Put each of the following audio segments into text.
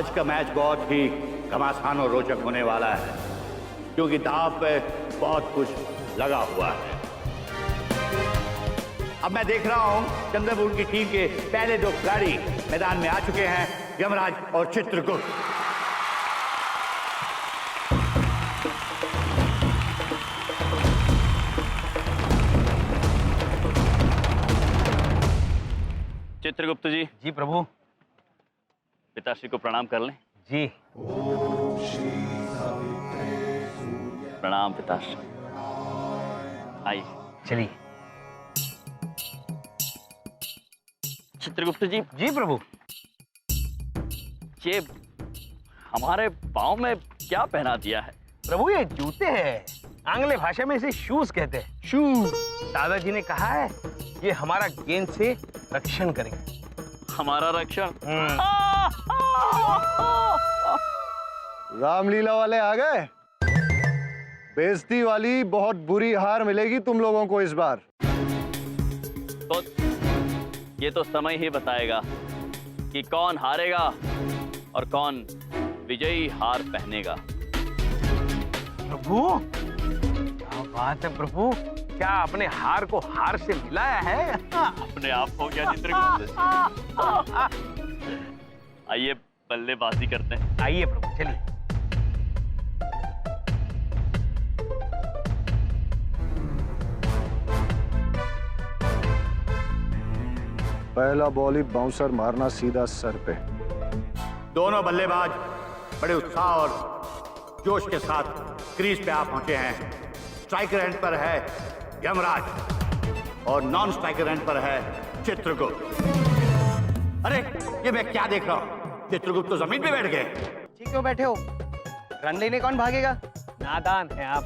आज का मैच बहुत ही घमासान और रोचक होने वाला है, क्योंकि दांव पे बहुत कुछ लगा हुआ है। अब मैं देख रहा हूं चंद्रपुर की टीम के पहले दो खिलाड़ी मैदान में आ चुके हैं, यमराज और चित्रगुप्त। चित्रगुप्त जी। जी प्रभु। पिताश्री को प्रणाम कर लें। जी। प्रणाम पिताश्री। आइए चलिए। चित्रगुप्त जी। जी प्रभु। ये हमारे पाँव में क्या पहना दिया है? प्रभु ये जूते हैं, आंग्ल भाषा में इसे शूज कहते हैं। शूज। दादाजी ने कहा है ये हमारा गेंद से रक्षण करेंगे। हमारा रक्षण? रामलीला वाले आ गए। बेइज्जती वाली बहुत बुरी हार मिलेगी तुम लोगों को इस बार। तो ये तो समय ही बताएगा कि कौन हारेगा और कौन विजयी हार पहनेगा। प्रभु क्या बात है प्रभु, क्या अपने हार को हार से मिलाया है? अपने आप हो गया चित्रगुप्त। आइए बल्लेबाजी करते हैं। आइए प्रभु चलिए। पहला बॉल ही बाउंसर मारना सीधा सर पे। दोनों बल्लेबाज बड़े उत्साह और जोश के साथ क्रीज पे आ पहुंचे हैं। स्ट्राइकर एंड पर है यमराज और नॉन स्ट्राइकर एंड पर है चित्रगुप्त। अरे ये मैं क्या देख रहा हूं? चित्रगुप्त तो जमीन पे बैठ गए। ठीक क्यों बैठे हो? रन लेने कौन भागेगा? नादान है आप।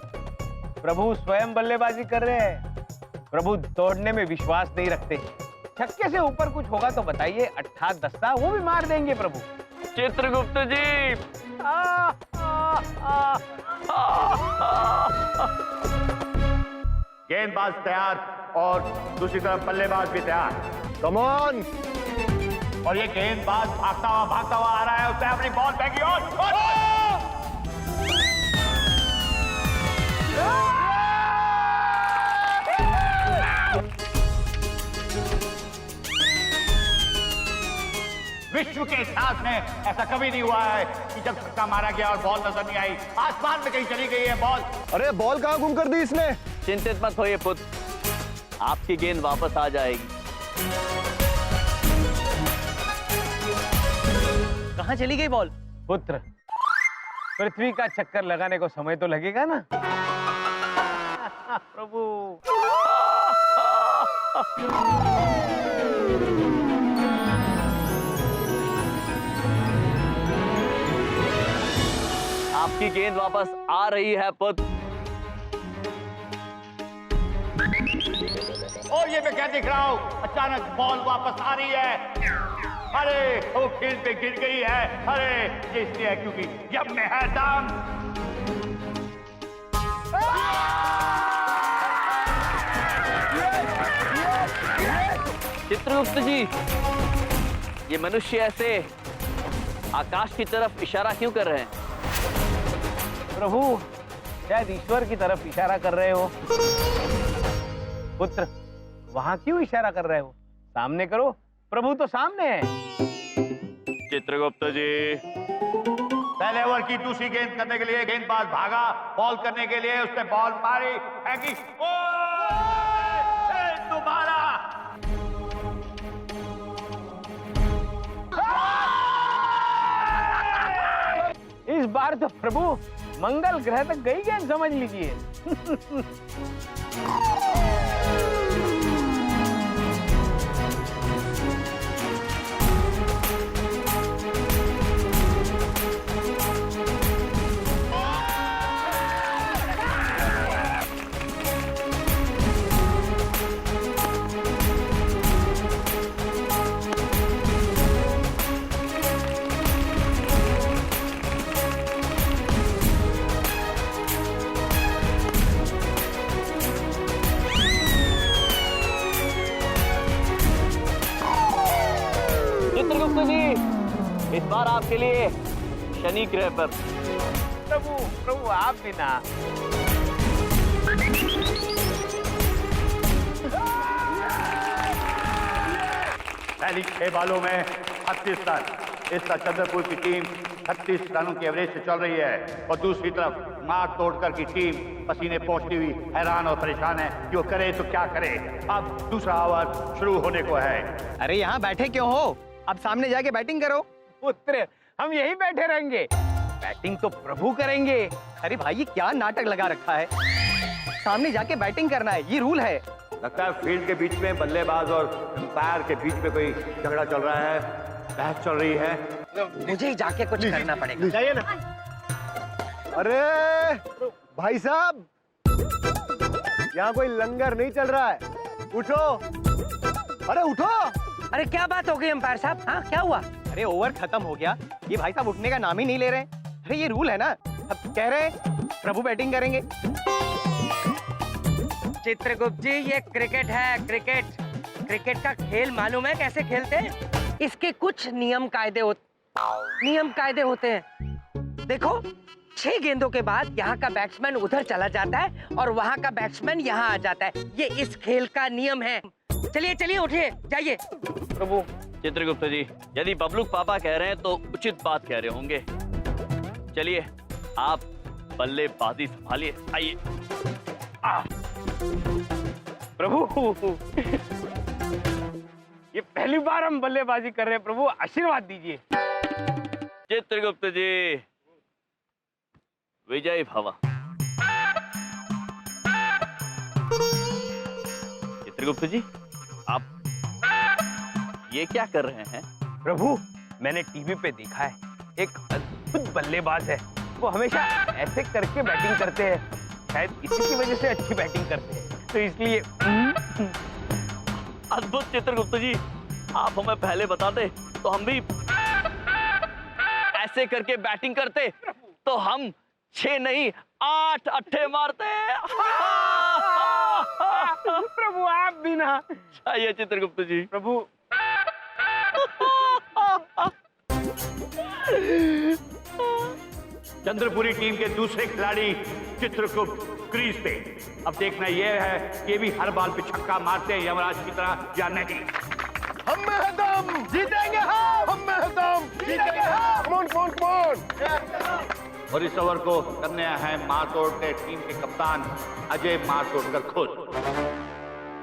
प्रभु स्वयं बल्लेबाजी कर रहे हैं। प्रभु दौड़ने में विश्वास नहीं रखते। छक्के से ऊपर कुछ होगा तो बताइए, अट्ठा दस्ता वो भी मार देंगे प्रभु। चित्रगुप्त जी। गेंदबाज तैयार और दूसरी तरफ बल्लेबाज भी तैयार। Come on. और ये गेंदबाज भागता हुआ आ रहा है। उसने अपनी बॉल फेंकी और विश्व के इतिहास में ऐसा कभी नहीं हुआ है कि जब छक्का मारा गया और बॉल नजर नहीं आई, आसमान में कहीं चली गई है बॉल। अरे बॉल कहाँ गुम कर दी इसने? चिंतित मत होइए पुत्र, आपकी गेंद वापस आ जाएगी। कहाँ चली गई बॉल? पुत्र पृथ्वी का चक्कर लगाने को समय तो लगेगा ना। प्रभु। आपकी गेंद वापस आ रही है पुत्र। और ये मैं क्या देख रहा हूँ? अचानक बॉल वापस आ रही है। अरे वो खेल पे गिर गई है। अरे ये इसलिए है क्योंकि जब में है दाम। चित्रगुप्त जी, ये मनुष्य ऐसे आकाश की तरफ इशारा क्यों कर रहे हैं? प्रभु शायद ईश्वर की तरफ इशारा कर रहे हो। पुत्र वहां क्यों इशारा कर रहे हो? सामने करो, प्रभु तो सामने है। चित्रगुप्त जी। पहले ओवर की दूसरी गेंद करने के लिए गेंदबाज भागा बॉल करने के लिए। उसने बॉल मारी, फेंकी, दोबारा। इस बार तो प्रभु मंगल ग्रह तक गई गेंद, समझ लीजिए। इस बार आपके लिए शनि ग्रह पर। प्रभु प्रभु आप भी ना। पहली 6 बॉलों में 36 रन। इस तरह चंद्रपुर की टीम 36 रनों के एवरेज से चल रही है और दूसरी तरफ मार तोड़कर की टीम पसीने पोंछती हुई हैरान और परेशान है कि वो करे तो क्या करे। अब दूसरा ओवर शुरू होने को है। अरे यहाँ बैठे क्यों हो? अब सामने जाके बैटिंग करो। पुत्र हम यहीं बैठे रहेंगे, बैटिंग तो प्रभु करेंगे। अरे भाई ये क्या नाटक लगा रखा है? सामने जाके बैटिंग करना है, ये रूल है। लगता है फील्ड के बीच में बल्लेबाज और अंपायर के बीच में कोई झगड़ा चल रहा है, बहस चल रही है। मुझे ही जाके कुछ करना पड़ेगा। जाइए ना। अरे भाई साहब, यहाँ कोई लंगर नहीं चल रहा है, उठो। अरे उठो। अरे क्या बात हो गई अंपायर साहब? हाँ क्या हुआ? अरे ओवर खत्म हो गया, ये भाई साहब उठने का नाम ही नहीं ले रहे। अरे ये रूल है ना, अब कह रहे हैं प्रभु बैटिंग करेंगे। चित्रगुप्त जी ये क्रिकेट है, क्रिकेट। क्रिकेट का खेल मालूम है कैसे खेलते हैं? इसके कुछ नियम कायदे होते हैं। देखो 6 गेंदों के बाद यहाँ का बैट्समैन उधर चला जाता है और वहाँ का बैट्समैन यहाँ आ जाता है। ये इस खेल का नियम है। चलिए चलिए उठिए, जाइए। प्रभु चित्रगुप्त जी, यदि बबलूक पापा कह रहे हैं तो उचित बात कह रहे होंगे। चलिए आप बल्लेबाजी संभालिए, आइए। प्रभु ये पहली बार हम बल्लेबाजी कर रहे हैं, प्रभु आशीर्वाद दीजिए। चित्रगुप्त जी विजय भव। चित्रगुप्त जी आप ये क्या कर रहे हैं? प्रभु मैंने टीवी पे देखा है, एक अद्भुत बल्लेबाज है, वो हमेशा ऐसे करके बैटिंग करते हैं, शायद इसी की वजह से अच्छी बैटिंग करते हैं, तो इसलिए। अद्भुत चित्रगुप्त जी, आप हमें पहले बताते तो हम भी ऐसे करके बैटिंग करते, तो हम 6 नहीं 8 अट्ठे मारते। प्रभु आप भी ना। आइए चित्रगुप्त जी। प्रभु चंद्रपुरी टीम के दूसरे खिलाड़ी चित्रगुप्त क्रीज पे। अब देखना यह है कि ये भी हर बॉल पे छक्का मारते हैं यमराज की तरह या नहीं। हम में है दम, जीतेंगे हम में है दम, जीतेंगे हम। Come on. और इस ओवर को करने हैं मारतोड़ के टीम के कप्तान अजय मारतोड़कर खुद।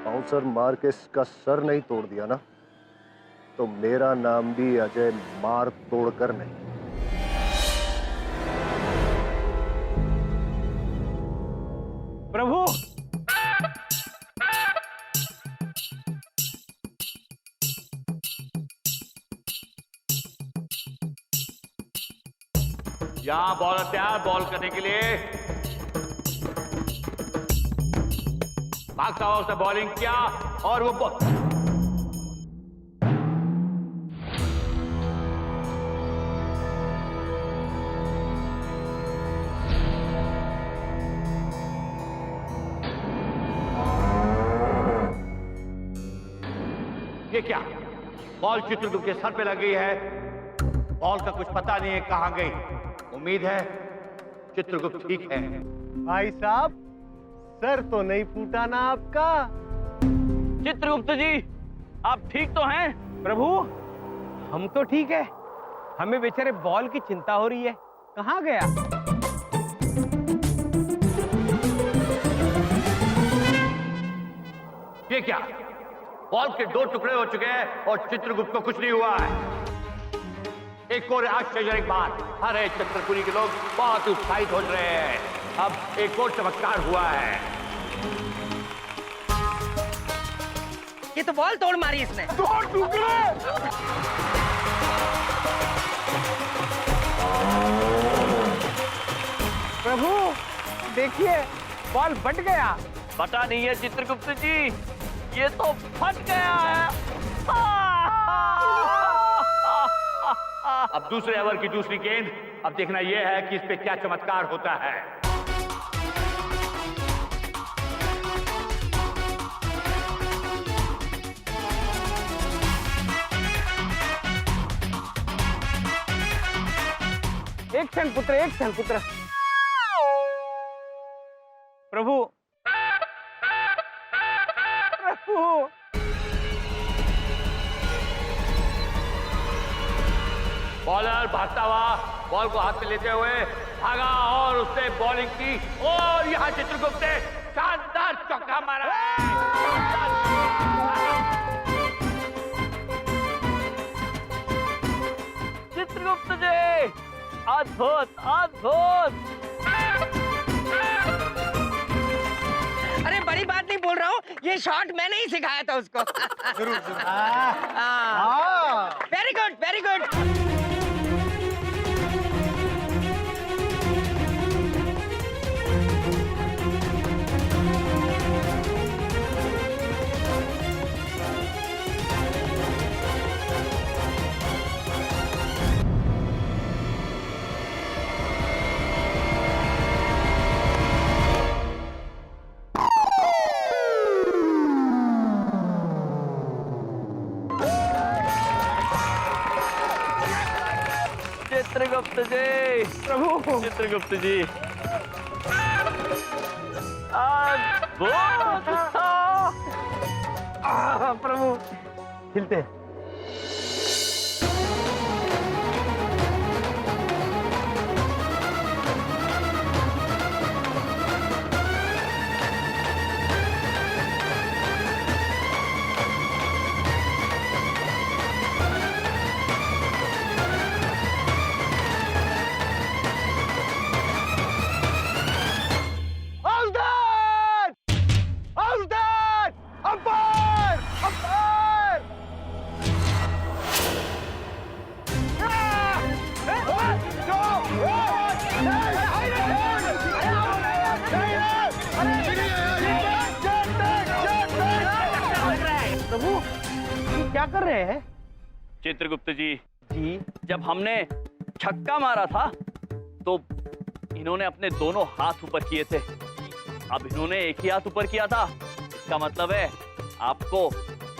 बाउंसर मार के इसका सर नहीं तोड़ दिया ना, तो मेरा नाम भी अजय मार तोड़कर नहीं। प्रभु यहाँ बॉलर तैयार बॉल करने के लिए। भागता हुआ उसने बॉलिंग किया और वो ये क्या, बॉल चित्रगुप्त के सर पे लगी है। बॉल का कुछ पता नहीं है कहां गई। उम्मीद है चित्रगुप्त ठीक है। भाई साहब सर तो नहीं फूटा ना आपका? चित्रगुप्त जी आप ठीक तो हैं? प्रभु हम तो ठीक है, हमें बेचारे बॉल की चिंता हो रही है, कहाँ गया? ये क्या, बॉल के 2 टुकड़े हो चुके हैं और चित्रगुप्त को कुछ नहीं हुआ है। एक और आश्चर्यजनक बात, हरे चित्रपुरी के लोग बहुत उत्साहित हो रहे हैं। अब एक और चमत्कार हुआ है। ये तो बॉल तोड़ मारी इसने। 2 टुकड़े। प्रभु देखिए बॉल बट गया। पता नहीं है चित्रगुप्त जी, ये तो फट गया है। अब दूसरे ओवर की दूसरी गेंद। अब देखना यह है कि इस पे क्या चमत्कार होता है। एक क्षण पुत्र, एक क्षण पुत्र। प्रभु, प्रभु। बॉलर भागता हुआ बॉल को हाथ में लेते हुए भागा और उसने बॉलिंग की और यहाँ चित्रगुप्त ने शानदार चौका मारा है। चित्रगुप्त जी, अद्भुत अद्भुत। अरे बड़ी बात नहीं बोल रहा हूँ, ये शॉट मैंने ही सिखाया था उसको। जरूर जरूर। Very good, very good. Chitragupta ji, प्रभु, चित्रगुप्त जी, अद्भुत था। प्रभु, खिलते हैं। प्रभु, ये क्या कर रहे हैं? चित्रगुप्त जी, जी, जब हमने छक्का मारा था तो इन्होंने अपने दोनों हाथ ऊपर किए थे। अब इन्होंने एक ही हाथ ऊपर किया था। इसका मतलब है आपको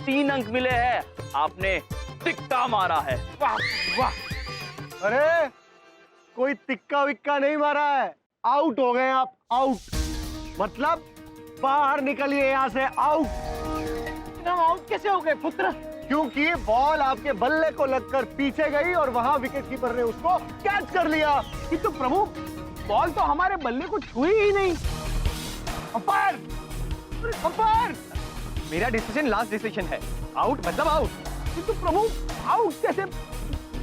3 अंक मिले हैं। आपने तिक्का मारा है। वाह वाह। अरे कोई तिक्का विक्का नहीं मारा है, आउट हो गए आप, आउट। मतलब बाहर निकलिए यहाँ से, आउट। हम आउट कैसे हो गए पुत्र? क्योंकि बॉल आपके बल्ले को लगकर पीछे गई और वहां विकेट कीपर ने उसको कैच कर लिया। कि तो प्रभु, बॉल तो हमारे बल्ले को छुई ही नहीं। अंपायर, अंपायर, मेरा डिसीजन लास्ट डिसीजन है, आउट मतलब आउट। किंतु प्रभु, आउट कैसे?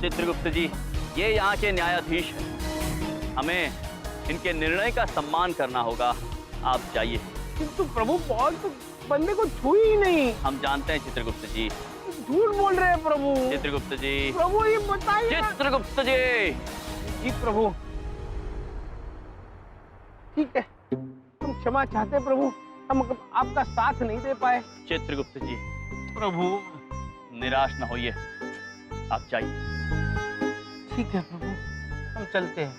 चित्रगुप्त जी, ये यहाँ के न्यायाधीश हैं। हमें इनके निर्णय का सम्मान करना होगा। आप जाइए। किंतु प्रभु, बॉल तो बल्ले को छुई ही नहीं। हम जानते हैं चित्रगुप्त जी। झूठ बोल रहे हैं प्रभु। चित्रगुप्त जी, प्रभु ये बताइए। चित्रगुप्त जी। जी प्रभु, ठीक है, हम क्षमा चाहते हैं प्रभु, हम आपका साथ नहीं दे पाए। चित्रगुप्त जी, प्रभु, निराश न होइए, आप जाइए। ठीक है प्रभु, हम चलते हैं।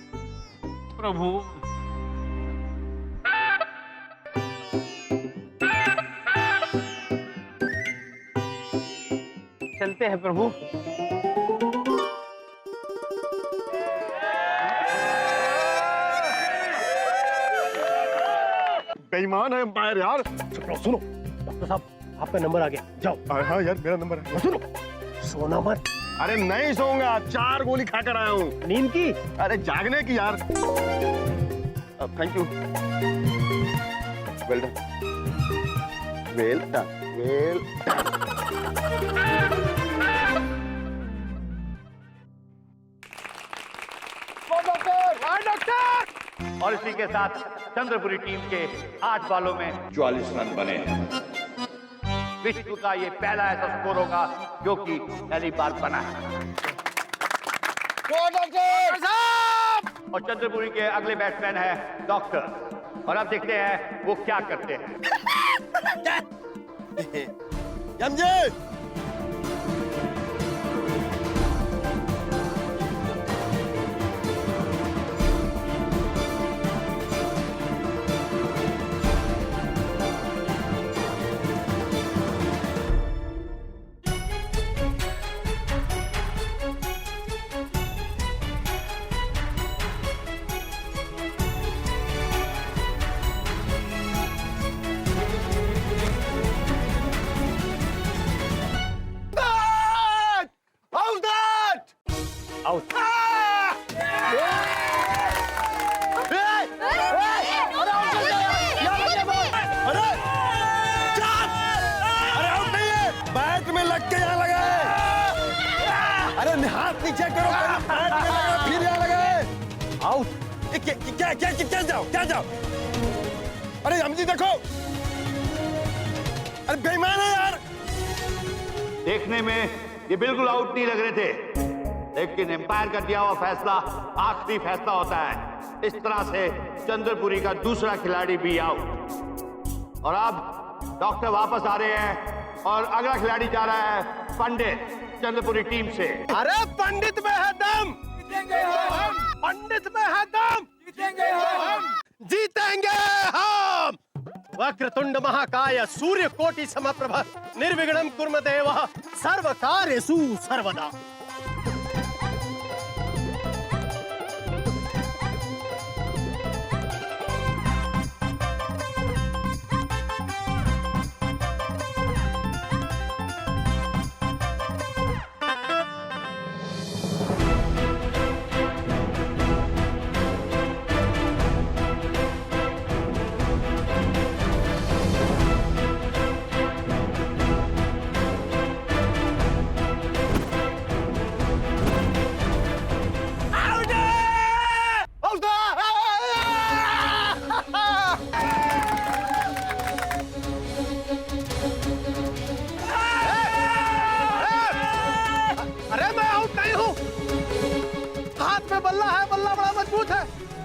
प्रभु, चलते हैं प्रभु। बेईमान है अंपायर यार। सुनो डॉक्टर साहब, आपका नंबर आ गया, जाओ। हाँ यार, मेरा नंबर है। सुनो, सोना मत। अरे नहीं सोऊंगा, 4 गोली खाकर आया हूँ। नींद की? अरे जागने की यार। Thank you. Well done, well done, well done. और इसी के साथ चंद्रपुरी टीम के 8 बॉलों में 44 रन बने। विश्व का ये पहला ऐसा स्कोर होगा जो कि पहली बार बना है। और चंद्रपुरी के अगले बैट्समैन है डॉक्टर, और अब देखते हैं वो क्या करते हैं। लग के यहाँ लगे। अरे हाथ नीचे करो, बैट में लगा, फिर यहाँ लगे। आउट। क्या जाओ। अरे हमजी देखो, अरे बेईमान है यार। देखने में ये बिल्कुल आउट नहीं लग रहे थे, लेकिन एम्पायर का दिया हुआ फैसला आखिरी फैसला होता है। इस तरह से चंद्रपुरी का दूसरा खिलाड़ी भी आउट। और अब डॉक्टर वापस आ रहे हैं और अगला खिलाड़ी जा रहा है पंडित, चंद्रपुरी टीम से। अरे पंडित में है दम, पंडित में है दम, जीतेंगे हम। वक्रतुंड महाकाय सूर्य कोटि समप्रभ निर्विघ्नं कुर्म देवः सर्व कार्येषु सर्वदा।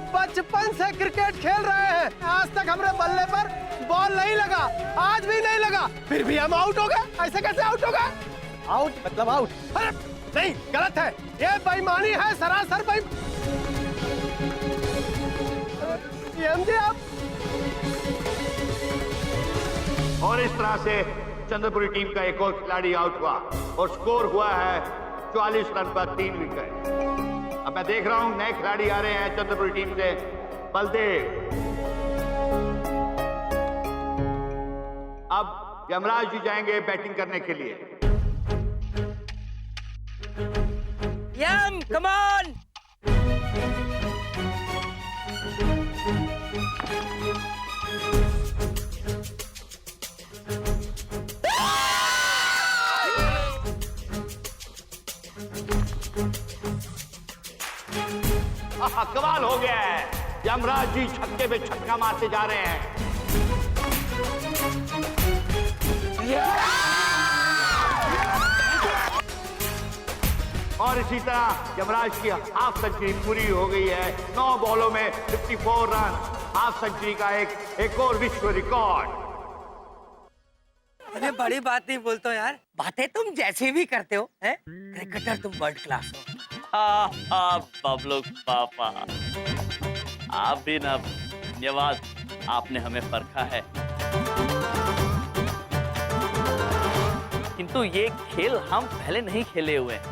बचपन से क्रिकेट खेल रहे हैं, आज तक हमारे बल्ले पर बॉल नहीं लगा, आज भी नहीं लगा, फिर भी हम आउट हो गए। ऐसे कैसे आउट हो गए? आउट मतलब आउट? अरे नहीं, गलत है, ये बेईमानी है, सरासर बेईमानी। आप और इस तरह से चंद्रपुरी टीम का एक और खिलाड़ी आउट हुआ और स्कोर हुआ है 44 रन पर 3 विकेट। अब मैं देख रहा हूं नए खिलाड़ी आ रहे हैं चंद्रपुरी टीम से, बलदेव। अब यमराज जी जाएंगे बैटिंग करने के लिए। यम, कम ऑन। कमाल हो गया है, यमराज जी छक्के पे छक्का मारते जा रहे हैं। और इसी तरह यमराज की हाफ सेंचुरी पूरी हो गई है। 9 बॉलों में 54 रन, हाफ सेंचुरी का एक और विश्व रिकॉर्ड। अरे बड़ी बात नहीं बोलते हो यार, बातें तुम जैसे भी करते हो, हैं? क्रिकेटर तुम वर्ल्ड क्लास हो। पब्लो पापा, आप भी ना, धन्यवाद, आपने हमें परखा है। किंतु ये खेल हम पहले नहीं खेले हुए हैं,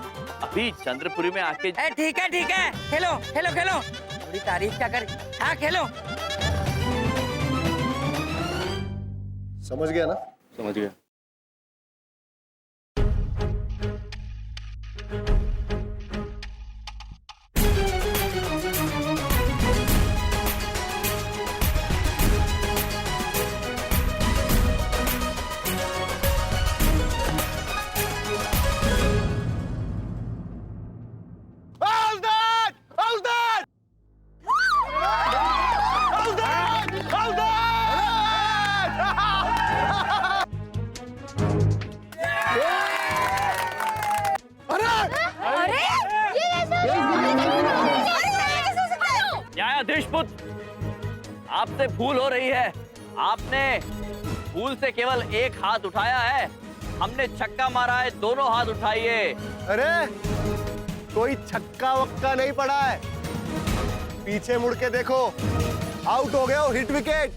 अभी चंद्रपुरी में आके। ठीक है, खेलो खेलो खेलो, थोड़ी तारीफ क्या कर। हाँ खेलो। समझ गया ना? समझ गया। आपसे भूल हो रही है, आपने भूल से केवल एक हाथ उठाया है, हमने छक्का मारा है, दोनों हाथ उठाइए। अरे कोई छक्का वक्का नहीं पड़ा है, पीछे मुड़ के देखो, आउट हो गए हो, हिट विकेट।